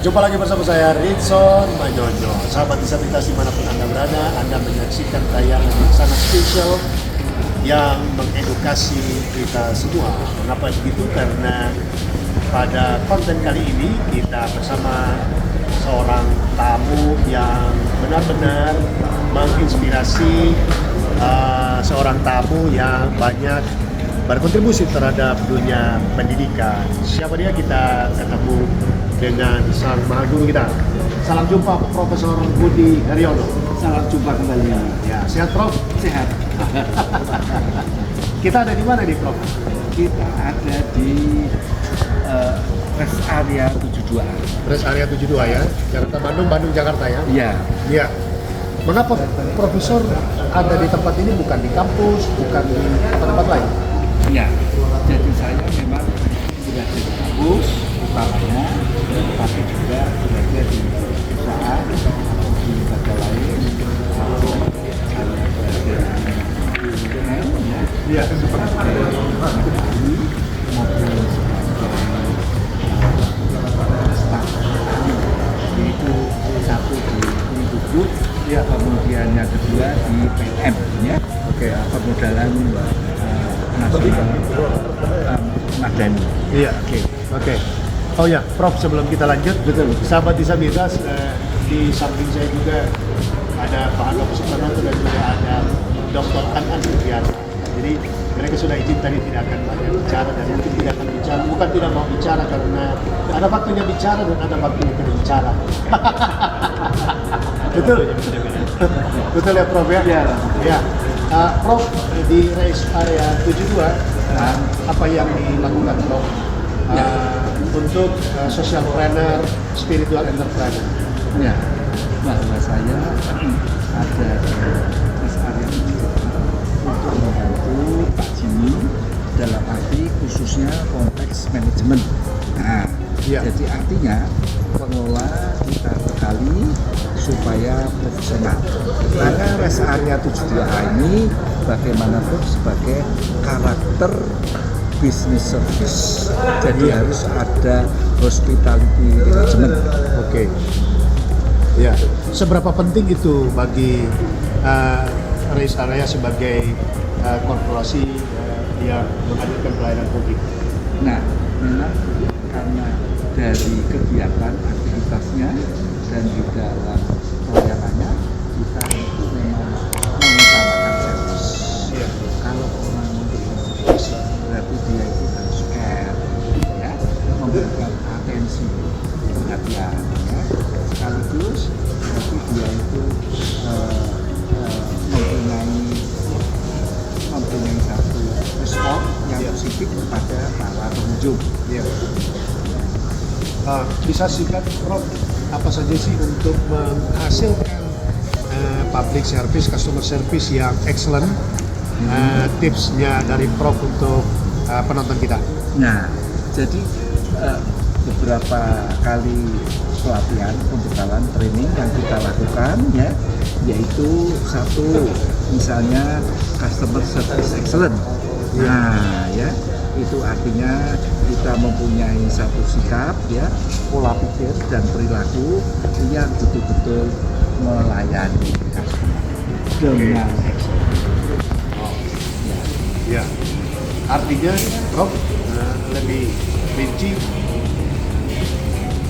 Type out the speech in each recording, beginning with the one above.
Jumpa lagi bersama saya Ritson Manyonyo. Sahabat disabilitas dimanapun Anda berada, Anda menyaksikan tayangan yang sangat spesial yang mengedukasi kita semua. Mengapa begitu? Karena pada konten kali ini kita bersama seorang tamu yang benar-benar menginspirasi, seorang tamu yang banyak berkontribusi terhadap dunia pendidikan. Siapa dia? Kita ketemu dengan sang maha guru kita. Salam jumpa Profesor Budi Haryono. Salam jumpa kembali. Ya, sehat Prof? Sehat. Kita ada di mana nih Prof? Kita ada di rest area 72. Rest area 72 ya, Jakarta Bandung, Bandung Jakarta ya? Iya. Iya. Mengapa Profesor ada di tempat ini, bukan di kampus, bukan di tempat lain? Iya. Jadi saya memang sudah di kampus utamanya, tapi juga berada di perusahaan atau di lembaga lain. Atau saya berada di UMN, ya. Iya. Seperti maupun staf, yaitu satu di Unibukut, ya, kemudian yang kedua di PLM, ya. Oke, permodalan nasional Madani. Iya. Oke. Oh ya, Prof, sebelum kita lanjut, Betul. sahabat disabilitas, di samping saya juga ada Pak Handoko Supranoto dan juga ada Dr. An Supriyatna. Jadi mereka sudah izin tadi tidak akan banyak bicara dan mungkin tidak akan bicara, bukan tidak mau bicara karena ada waktunya bicara dan ada waktunya tidak bicara. Betul? Betul ya Prof ya? Iya. Ya. Prof, di rest area 72 apa yang dilakukan Prof? Untuk social planner, spiritual entrepreneur. Ya, bahwa saya ada di rest area untuk membantu Pak Jimmy dalam arti khususnya konteks manajemen. Nah, Ya. jadi artinya pengelola kita bekali supaya profesional. Karena rest area 72A ini bagaimanapun sebagai karakter business service, jadi harus ada hospitality management. Oke. Ya. Seberapa penting itu bagi rest area sebagai korporasi yang menghadirkan pelayanan publik? Nah, memang karena dari kegiatan aktivitasnya dan di dalam pelayanannya kita itu memang mengutamakan service. Iya. Kalau orang memberikan service berarti dia itu harus care, ya, memberikan atensi, perhatian, ya. Sekaligus berarti dia itu mempunyai satu respon yang positif kepada para pengunjung. Ya. Bisa singkat Prof, apa saja sih untuk menghasilkan public service, customer service yang excellent? Tipsnya dari Prof untuk penonton kita. Nah, jadi beberapa kali pelatihan, pembekalan, training yang kita lakukan, ya, yaitu satu, misalnya customer service excellent. Nah, ya, itu artinya kita mempunyai satu sikap, ya, pola pikir dan perilaku yang betul-betul melayani customer dengan excellent. Ya. Artinya Prof lebih rinci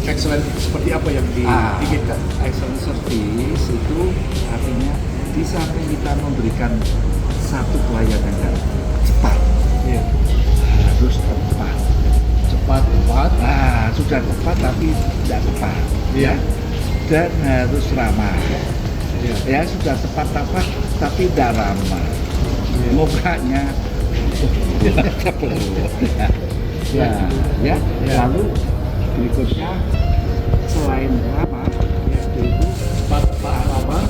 excellent seperti apa yang diinginkan? Excellent service itu artinya di samping kita memberikan satu pelayanan yang cepat, Ya. harus tepat. Tepat. Nah, sudah tepat tapi tidak tepat. Iya. Dan harus ramah. Ya. Ya, sudah tepat tapi tidak ramah. Ya. Mukanya ya, ya. Lalu berikutnya selain ramah, yaitu ramah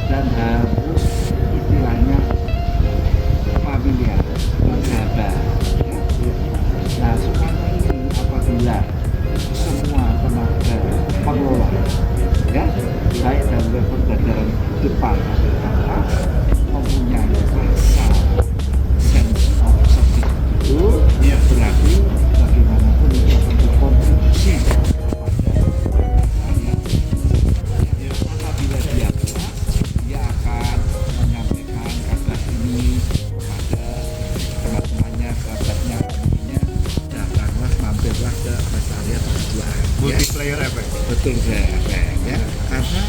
dan harus istilahnya familiar, bersahabat. Ya. Nah, semuanya ini apabila semua tenaga pengelola, ya, baik dalam level jajaran depan atau atas, mempunyai rasa sense of service itu, berarti bagaimanapun itu akan berkontribusi kepada betul ya, karena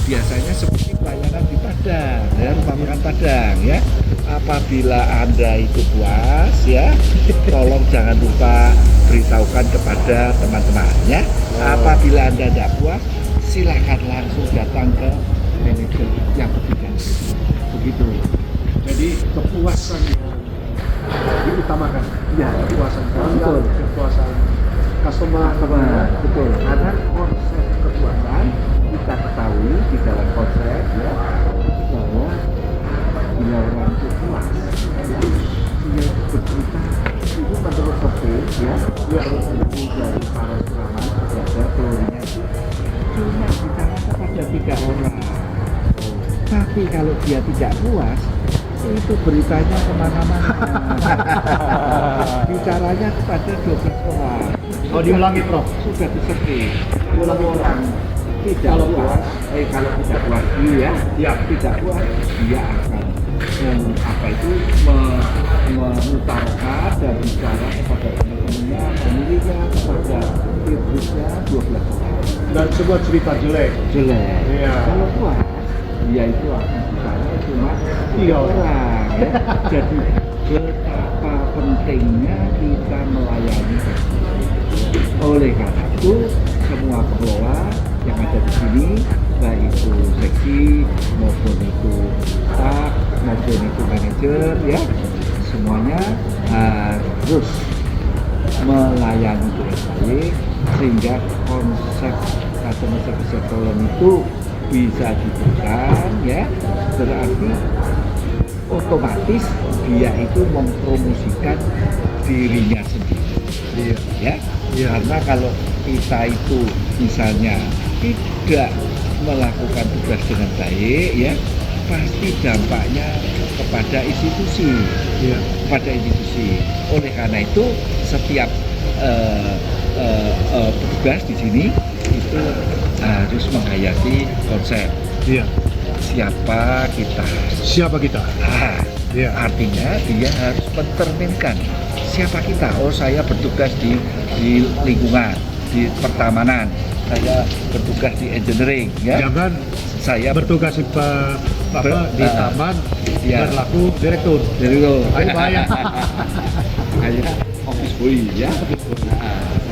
biasanya seperti pelayanan di Padang ya, rumah makan Padang ya. Apabila Anda itu puas ya, tolong jangan lupa beritahukan kepada teman-teman ya. Apabila Anda tidak puas, silakan langsung datang ke manajer yang berbicara. Begitu. Jadi kepuasan yang diutamakan. Ya, Kepuasan pelanggan, betul. kepuasan customer. Betul. Karena konsep kepuasan kita ketahui di dalam konsep ya, bahwa bila orang itu puas, itu dia bercerita itu menurut topik ya, menurut buku dari para ulama ada teorinya itu cuma bicara kepada 3 orang. Tapi kalau dia tidak puas, itu beritanya kemana-mana. Bicaranya kepada 12 orang. Oh, diulangi, Prof. Sudah disetting. Diulangi orang tidak puas, kalau tidak puas dia tidak puas, dia akan mengutarakan dan bicara kepada teman-temannya, pemiliknya, kepada ibunya 12 orang. Dan sebuah cerita jelek. Iya. Kalau puas, dia itu akan bicara cuma 3 orang ya. Jadi betapa pentingnya kita melayani. Oleh karena itu semua pengelola yang ada di sini, baik itu seksi maupun itu staff maupun itu manajer ya, semuanya harus melayani dengan baik sehingga konsep customer service excellence itu bisa diberikan ya, berarti otomatis dia itu mempromosikan dirinya sendiri ya. Karena kalau kita itu misalnya tidak melakukan tugas dengan baik ya, pasti dampaknya kepada institusi Oleh karena itu setiap petugas di sini itu harus menghayati konsep siapa kita. Artinya dia harus mencerminkan siapa kita. Oh, saya bertugas di lingkungan, di pertamanan, saya bertugas di engineering ya. Jangan saya bertugas di taman berlaku direktur. Ayo bahaya. Saya office boy ya.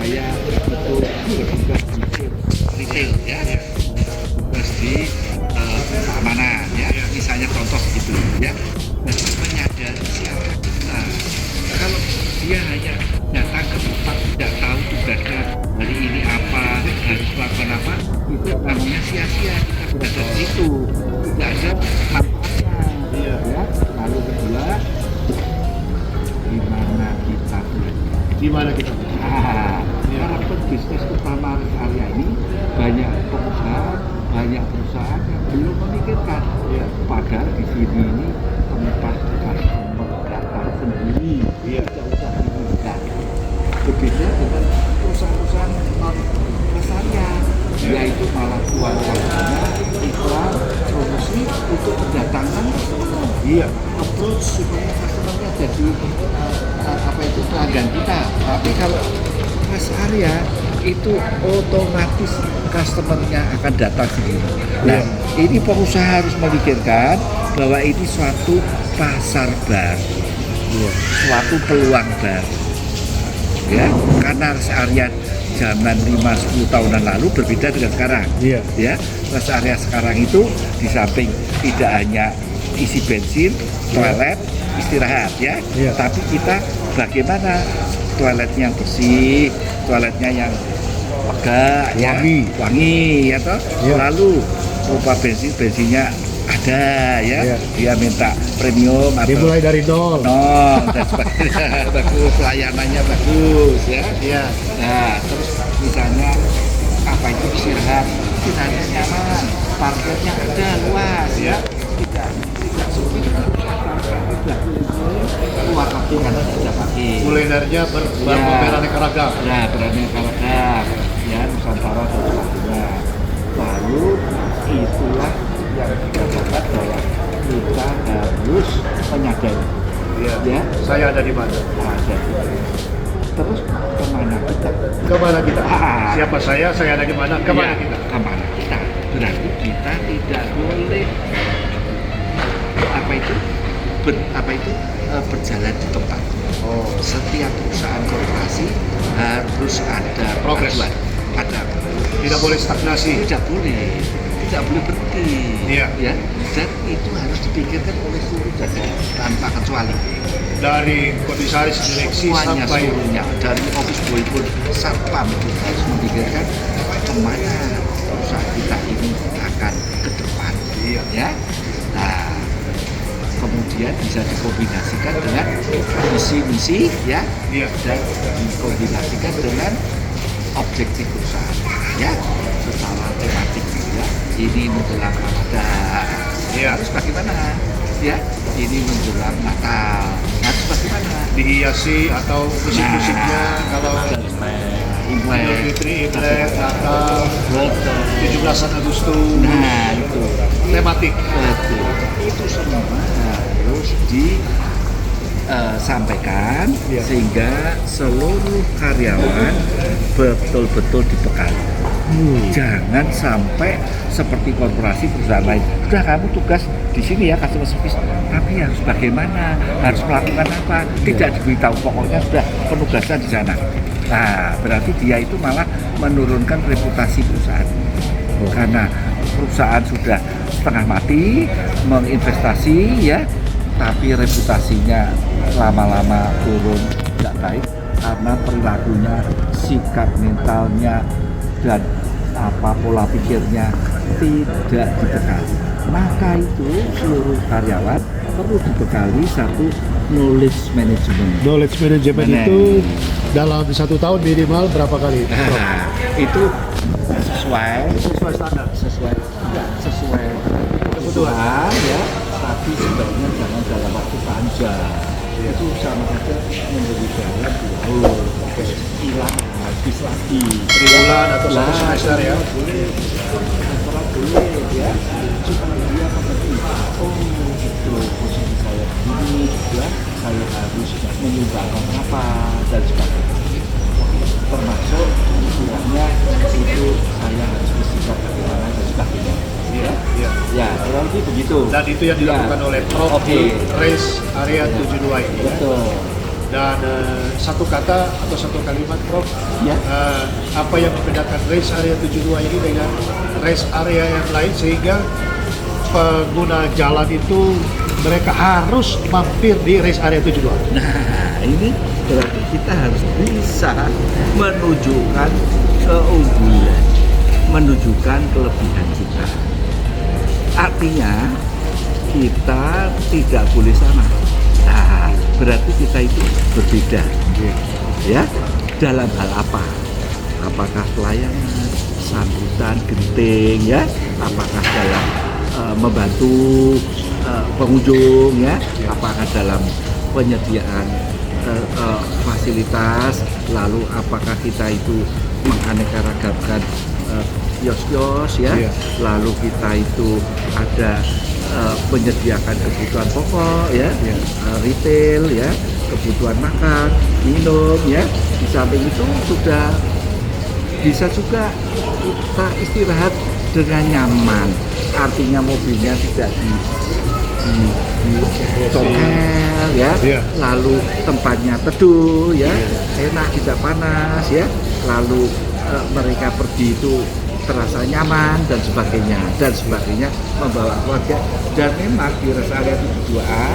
Saya betul bertugas di retail ya. Bertugas di keamanan ya. Misalnya contoh gitu ya. Menyadari siapa kita. Kalau dia hanya datang ke tempat tidak tahu tugasnya hari ini apa, harus melakukan apa, itu namanya sia-sia. Kita berada di situ, tidak ada manfaatnya. Ya. Lalu kedua, di mana kita karena bisnis utama area ini banyak perusahaan yang belum memikirkan padahal di sini ini tempat customer datang sendiri, tidak usah dimikirkan. Berbeda dengan perusahaan-perusahaan non besarnya, yaitu malah uang-uangnya iklan promosi untuk kedatangan approach supaya customernya jadi pelanggan kita. Tapi kalau rest area itu otomatis customernya akan datang sendiri. Nah, ini pengusaha harus memikirkan bahwa ini suatu pasar baru, suatu peluang baru. Ya, karena rest area zaman 5-10 tahunan lalu berbeda dengan sekarang. Ya, rest area sekarang itu di samping tidak hanya isi bensin, toilet, istirahat ya, tapi kita bagaimana toiletnya yang bersih, toiletnya yang lega, wangi ya toh. Lalu rupa bensinnya ada ya, dia minta premium atau dimulai dari nol dan sebagainya. Bagus, pelayanannya bagus ya. Nah, terus misalnya apa itu istirahatnya nyaman, parkirnya ada luas ya, tidak sempit, keluar waktu karena sudah pakai. Kulinernya beraneka ragam. Beraneka ragam ya, Nusantara dan sebagainya. Lalu itulah yang kita dapat bahwa kita harus menyadari saya ada di mana. terus kemana kita? Kemana kita? Ah. Siapa saya ada di mana? Kemana Ya, kita? kemana kita? Berarti kita tidak boleh berjalan di tempat. Oh, Setiap perusahaan korporasi harus ada Progres. kemajuan, ada tidak boleh stagnasi. tidak boleh berhenti. Iya. Ya, dan itu harus dipikirkan oleh seluruh jajaran tanpa kecuali. Dari komisaris direksi Semuanya sampai seluruhnya, dari office boy pun satpam itu harus memikirkan kemana perusahaan kita ini akan ke depan. Iya. Ya, nah kemudian bisa dikombinasikan dengan misi-misi ya, Iya. dan dikombinasikan dengan objektif perusahaan ya, secara tematik ya. Ini menjelang Ramadan, Iya. harus bagaimana ya, ini menjelang Natal, harus bagaimana dihiasi atau musik-musiknya kalau Idul Imlek, Fitri, Imlek, Natal, betul. 17 Agustus, Nah itu tematik. betul, itu semua harus disampaikan Iya. sehingga seluruh karyawan betul-betul dibekali. Jangan sampai seperti korporasi perusahaan lain. Udah kamu tugas di sini ya customer service, tapi harus bagaimana, harus melakukan apa, tidak diberitahu. Pokoknya sudah penugasan di sana. Nah, berarti dia itu malah menurunkan reputasi perusahaan. Karena perusahaan sudah setengah mati, menginvestasi ya, tapi reputasinya lama-lama turun, tidak baik karena perilakunya, sikap mentalnya, dan pola pikirnya tidak dibekali. Maka itu seluruh karyawan perlu dibekali satu knowledge management. Knowledge management Benar. itu dalam 1 tahun minimal berapa kali? Nah, itu sesuai Sesuai standar. sesuai kebutuhan ya, tapi sebaiknya jangan dalam waktu panjang. Itu sama saja menjadi jalan terus hilang habis lagi. Triwulan atau satu Lah, semester ya. boleh restoran boleh ya, supaya dia mengerti, oh gitu posisi saya begini juga, saya harus menyumbangkan apa dan sebagainya, termasuk istilahnya itu saya harus bersikap bagaimana dan sebagainya. Iya, iya. Ya, kurang lebih begitu. Dan itu yang dilakukan Ya. oleh Prof Oke. di Race Area 72 ini. ya. Betul. Dan satu kata atau satu kalimat Prof, Ya. apa yang membedakan Race Area 72 ini dengan race area yang lain sehingga pengguna jalan itu mereka harus mampir di Race Area 72. Nah, ini berarti kita harus bisa menunjukkan keunggulan, menunjukkan kelebihan kita. Artinya kita tidak boleh sama. Nah, berarti kita itu berbeda. Ya, dalam hal apa? Apakah pelayanan, sambutan, genting, ya? Apakah dalam membantu pengunjung, ya? Apakah dalam penyediaan fasilitas, lalu apakah kita itu menganeka-ragakan kios-kios ya, Iya. lalu kita itu ada menyediakan kebutuhan pokok ya, Iya. retail ya, kebutuhan makan, minum ya. Di samping itu sudah bisa juga kita istirahat dengan nyaman, artinya mobilnya tidak di tokel ya, Iya. lalu tempatnya teduh ya, enak tidak panas ya, lalu mereka pergi itu terasa nyaman dan sebagainya membawa keluarga. Dan memang di rest area 72A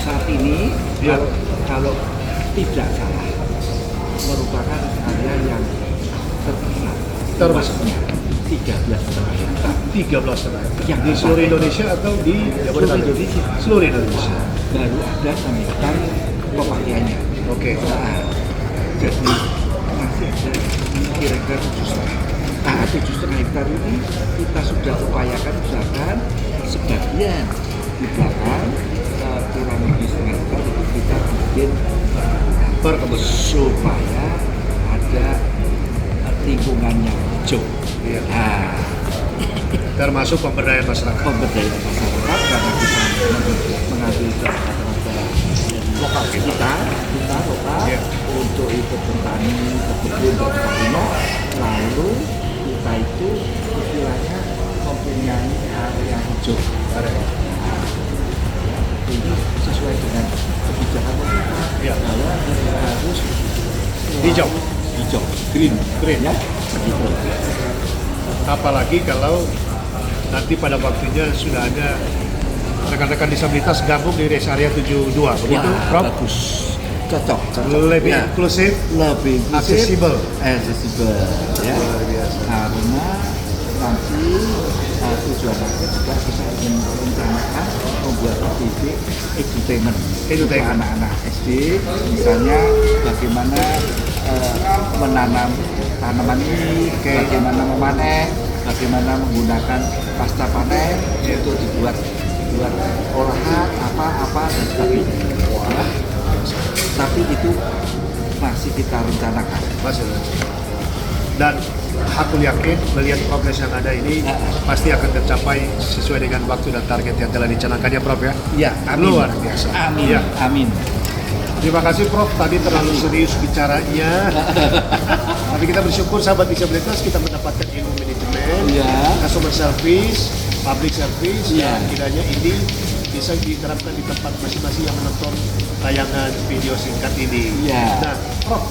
saat ini Ya. kalau tidak salah merupakan rest area yang terbesar, Terbesar. 13,5 hektar 13,5 Yang di seluruh Indonesia atau di seluruh Indonesia. Seluruh Indonesia. Baru ada 6 hektar pemakaiannya. Oke. Nah, jadi masih ada kira-kira 7,5 hektar ini kita sudah upayakan, usahakan sebagian di belakang kurang lebih setengah hektar itu kita bikin Perkebunan. supaya ada lingkungannya hijau. Iya. Nah, Termasuk pemberdayaan masyarakat. pemberdayaan masyarakat karena kita mengambil kata-kata dari lokal kita lokal Iya. untuk ikut bertani berkebun dan sebagainya. Lalu kita itu istilahnya mempunyai area hijau. Nah, ini sesuai dengan kebijakan pemerintah Iya. bahwa harus Hijau. green Green. ya begitu. Apalagi kalau nanti pada waktunya sudah ada rekan-rekan disabilitas gabung di rest area 72, begitu, Wah, Prof? bagus, cocok. Lebih Ya. inklusif, Lebih aksesibel. accessible ya. Luar biasa. Karena nanti tujuan akhir juga kita ingin merencanakan membuat aktivitas edutainment untuk anak-anak SD, misalnya bagaimana menanam tanaman ini, bagaimana memanen, bagaimana menggunakan pasca panen untuk dibuat olahan apa dan sebagainya. Wah, tapi itu masih kita rencanakan. Mas, dan aku yakin melihat progres yang ada ini pasti akan tercapai sesuai dengan waktu dan target yang telah dicanangkan ya, Prof ya. Ya, amin. Luar biasa. Amin. Ya. Amin. Terima kasih Prof, tadi terlalu serius bicaranya. Tapi kita bersyukur sahabat disabilitas kita mendapatkan ilmu manajemen, Iya. customer service, public service, Iya. dan kiranya ini bisa diterapkan di tempat masing-masing yang menonton tayangan video singkat ini. Iya. Nah, Prof,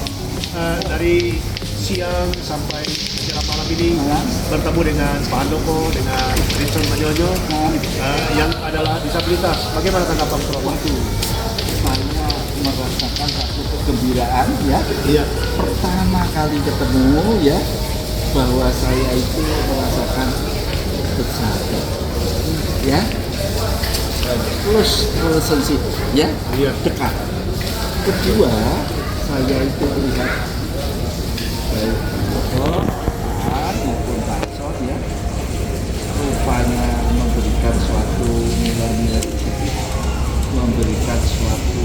dari siang sampai menjelang malam ini bertemu dengan Pak Handoko, dengan Richard Manyonyo yang adalah disabilitas. Bagaimana tanggapan Prof? Waduh, saya merasakan satu kegembiraan ya. Iya. Pertama kali ketemu ya, bahwa saya itu merasakan bersahabat ya. Terus relationship ya, Iya. dekat. Kedua, saya itu melihat baik Pak maupun Pak Son ya, rupanya memberikan suatu nilai-nilai positif, memberikan suatu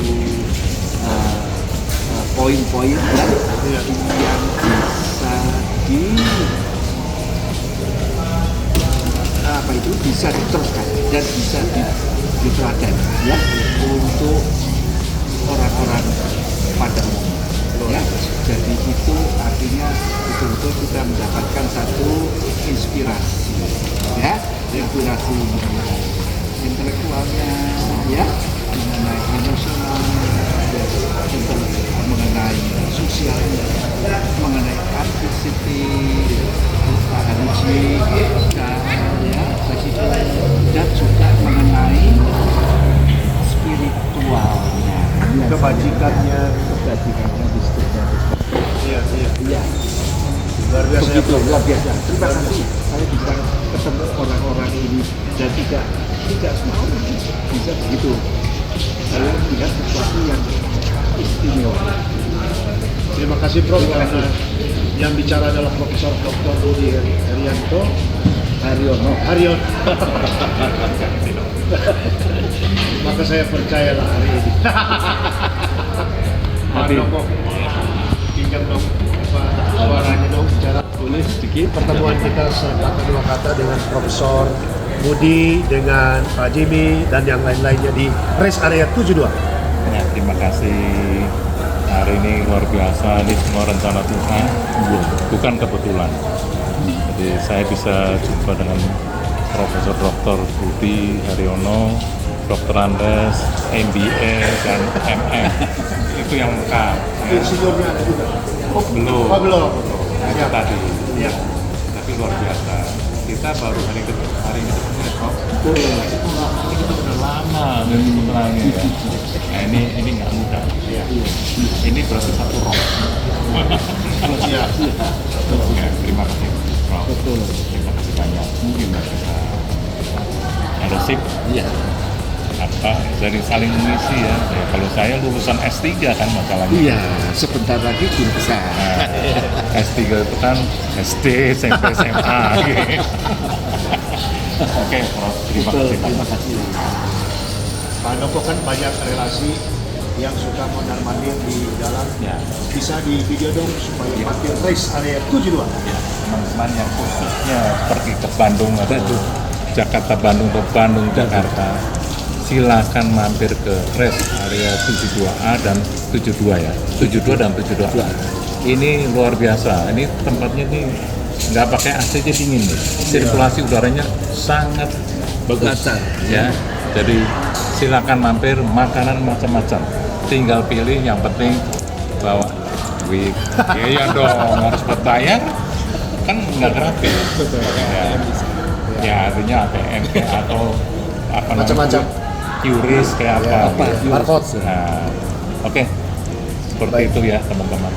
poin-poin ya, Iya. yang bisa bisa diteruskan dan bisa diteladan ya untuk orang-orang pada umumnya ya. Jadi itu artinya betul-betul kita mendapatkan satu inspirasi ya, inspirasi mengenai intelektualnya ya, mengenai emosionalnya ya, mengenai sosialnya, mengenai artisiti, energi ya, dan juga mengenai spiritualnya, Kebajikannya. kebajikannya di sekitar. Iya, iya. Iya, Luar biasa ya, begitu Prof. luar biasa. Terima kasih saya bisa ketemu orang-orang ini dan tidak semua orang bisa begitu. Saya melihat sesuatu yang istimewa. Terima kasih Prof. Terima kasih. Karena yang bicara adalah Profesor Dr. Budi Herianto. Haryono. Maka saya percayalah hari ini. Pak Handoko, pinjam dong suaranya dong bicara. Boleh sedikit Pertemuan kita sekata dua kata dengan Profesor Budi, dengan Pak Jimmy, dan yang lain-lainnya di rest area 72. Ya, terima kasih. Hari ini luar biasa, ini semua rencana Tuhan, bukan kebetulan. Jadi saya bisa jumpa dengan Profesor Dr. Budi Haryono, Dr. Andes, MBA, dan MM. Itu yang lengkap. Ya. Insinyurnya ada juga. Belum. Oh, belum. Itu Siap. tadi. Ya. Tapi luar biasa. Kita baru hari ini ketemu ya, Prof. Ini kita udah lama dari kebetulannya ya. Nah ini nggak mudah. Iya. Ini berarti satu roh. Iya. Ya, terima kasih, Prof. betul. Terima kasih banyak. Mungkin kita harus sip Iya. apa dari saling mengisi ya. Ya, kalau saya lulusan S3 kan masalahnya. Iya, sebentar lagi guru besar. Nah, S3 itu kan SD, SMP, SMA gitu. Oke, Prof. Terima Betul, kasih terima banyak. kasih. Pak Handoko kan banyak relasi yang suka mondar-mandir di dalam. Ya, Bisa di video dong supaya Iya. parkir race area 72. ya, teman-teman yang khususnya pergi ke Bandung atau Jakarta, Bandung atau Bandung, Jakarta. silakan mampir ke rest area 72A dan 72 ya, 72 dan 72A. Ini luar biasa, ini tempatnya nih nggak pakai AC aja dingin nih, sirkulasi udaranya sangat bagus ya. Jadi silakan mampir, makanan macam-macam, tinggal pilih, yang penting bawa duit. Iya dong, harus berbayar kan nggak gratis. Ya artinya ATM atau apa Macam-macam. QRIS kayak apa? Barcode. Nah, oke. Seperti Baik. itu ya teman-teman.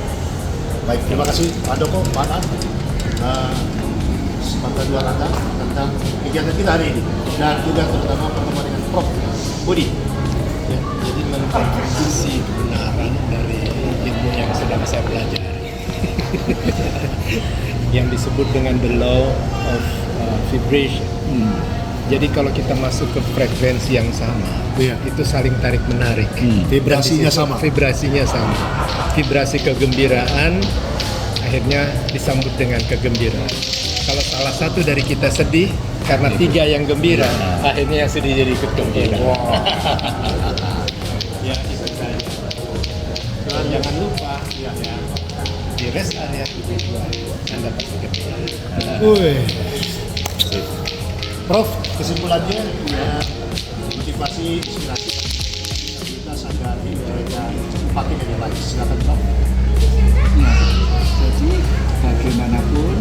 Baik, terima kasih Pak Doko, Pak An, pengetahuan Anda tentang kegiatan kita hari ini dan juga terutama pertemuan dengan Prof. Budi. Ya, jadi merupakan sisi kebenaran dari ilmu yang sedang saya pelajari. Yang disebut dengan the law of vibration. Jadi kalau kita masuk ke frekuensi yang sama, itu saling tarik menarik. Vibrasinya sama. Vibrasinya sama. Vibrasi kegembiraan akhirnya disambut dengan kegembiraan. Kalau salah satu dari kita sedih karena tiga yang gembira, akhirnya yang sedih jadi ikut gembira. Ya itu saja. Dan jangan lupa di rest area 72 Anda pasti gembira. Prof, kesimpulannya ya, motivasi, inspirasi, disabilitas agar mereka makin lebih baik. Silakan Prof. Ya, jadi bagaimanapun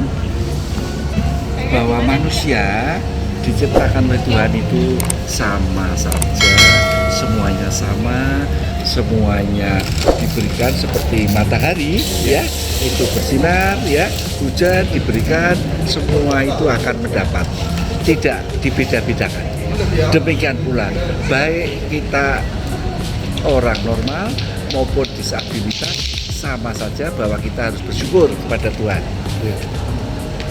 bahwa manusia diciptakan oleh Tuhan itu sama saja, semuanya sama, semuanya diberikan seperti matahari, ya, itu bersinar, ya, hujan diberikan, semua itu akan mendapat, tidak dibeda-bedakan. Demikian pula, baik kita orang normal maupun disabilitas, sama saja bahwa kita harus bersyukur kepada Tuhan.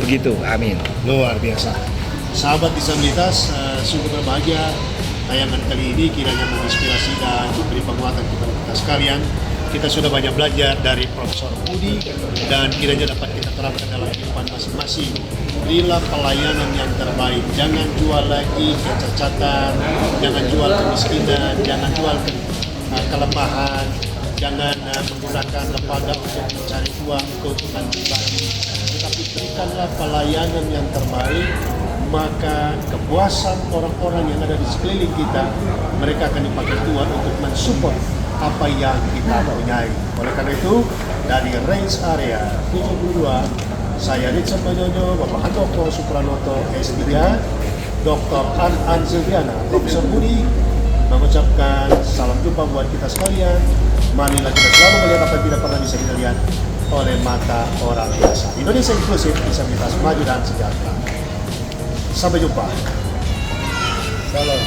Begitu, amin. Luar biasa. Sahabat disabilitas, sungguh berbahagia tayangan kali ini kiranya menginspirasi dan memberi penguatan kepada kita sekalian. Kita sudah banyak belajar dari Profesor Budi dan kiranya dapat kita terapkan dalam kehidupan masing-masing. Berilah pelayanan yang terbaik. Jangan jual lagi kecacatan, jangan jual kemiskinan, jangan jual kelemahan, jangan menggunakan lembaga untuk mencari uang keuntungan pribadi. Tetapi berikanlah pelayanan yang terbaik, maka kepuasan orang-orang yang ada di sekeliling kita, mereka akan dipakai Tuhan untuk mensupport apa yang kita punyai. Oleh karena itu, dari range area 72, saya Richard Manyonyo, Bapak Handoko Supranoto S3, Dr. An Silviana, Profesor Budi, mengucapkan salam jumpa buat kita sekalian. Marilah kita selalu melihat apa yang tidak pernah bisa kita lihat oleh mata orang biasa. Indonesia inklusif, disabilitas maju dan sejahtera. Sampai jumpa. Salam.